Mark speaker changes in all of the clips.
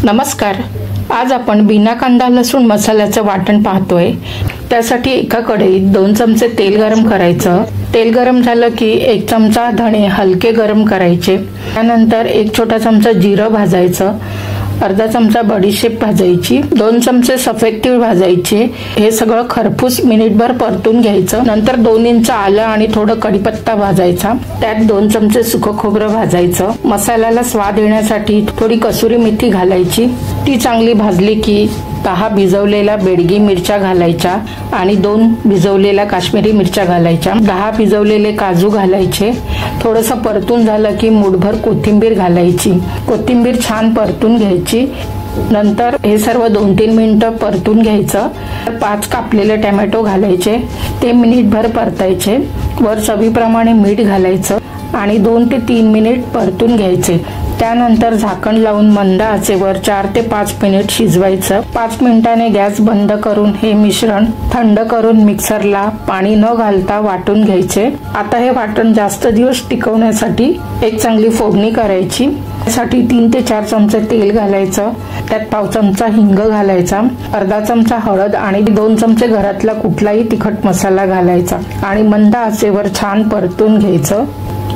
Speaker 1: नमस्कार। आज आपण बिना कांदा लसूण मसाल्याचं वाटण पाहतोय। त्यासाठी एका कढईत 2 चमचे तेल गरम करायचं। तेल गरम झालं की 1 चमचा धणे हलके गरम करायचे। त्यानंतर 1 छोटा चमचा जिरं भाजायचं, अर्धा चमचा बडीशेप भाजायची, 2 चमचे सफेद तीळ भाजायचे। हे सगळं खरपूस मिनिटभर परतून घ्यायचं। नंतर 2 इंच आलं आणि थोडं कढीपत्ता भाजायचा। त्यात 2 चमचे सुकं खोबरं भाजायचं। मसाल्याला स्वाद येण्यासाठी थोडी कसुरी मेथी घालायची। ती चांगली भाजली की 10 भिजवलेल्या बेडगी मिरच्या घालायच्या आणि 2 भिजवलेल्या काश्मीरी मिरच्या घालायच्या। 10 भिजवलेले काजू घालायचे। थोडंसं परतून झालं की मुठभर कोथिंबीर घालायची। कोथिंबीर छान परतून घ्यायची। नंतर हे सर्व 2-3 मिनिटं परतून घ्यायचं। 5 कापलेले टोमॅटो घालायचे, ते मिनिटभर परतायचे। वर चवीप्रमाणे मीठ घालायचं आणि 2 ते 3 मिनिट परतून घ्यायचे। त्यानंतर झाकण लावून मंद आचेवर 4 ते 5 मिनिट शिजवायचं। 5 मिनिटांनी गॅस बंद करून हे मिश्रण थंड करून मिक्सरला पाणी न घालता वाटून घ्यायचे। आता हे वाटण जास्त दिवस टिकवण्यासाठी एक चांगली फोडणी करायची। त्यासाठी 3 ते 4 चमचे तेल घालायचं। त्यात पाव चमचा हिंग घालायचा, अर्धा चमचा हळद आणि 2 चमचे घरातला कुठलाही तिखट मसाला घालायचा आणि मंद आचेवर छान परतून घ्यायचं।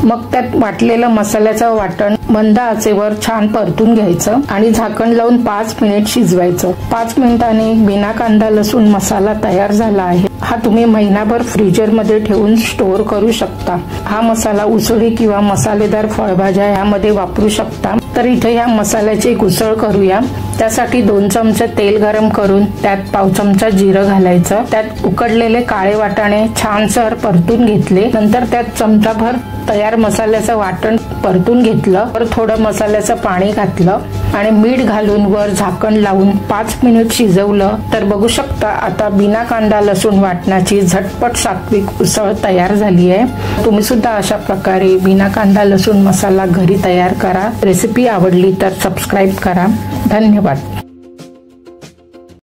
Speaker 1: मग त्यात वाटलेलं मसाल्याचं वाटण मंद आचेवर छान परतून घ्यायचं आणि झाकण लावून 5 मिनिट शिजवायचं। 5 मिनिटांनी बिना कांदा लसूण मसाला तयार झाला आहे। हा तुम्ही महिनाभर फ्रीजर मध्ये ठेवून स्टोर करू शकता। हा मसाला उसळी किंवा मसालेदार फळभाज्या यामध्ये वापरू शकता। तर इथे या मसाल्याची एक उसळ करूया। त्यासाठी 2 चमचे तेल गरम करून त्यात पाव चमचा जिरं घालायचं। त्यात उकडलेले काळे वाटाणे छानसर परतून घेतले। नंतर त्यात चमचाभर तयार मसाल्याचं वाटण परतून घेतलं। वर थोडं मसाल्याचं पाणी घातलं आणि मीठ घालून वर झाकण लावून 5 मिनिट शिजवलं तर बघू शकता आता बिना कांदा लसूण वाटणाची झटपट सात्विक उसळ तयार झाली आहे। तुम्ही सुद्धा अशा प्रकारे बिना कांदा लसूण मसाला घरी तयार करा। रेसिपी आवडली तर सबस्क्राइब करा। धन्यवाद।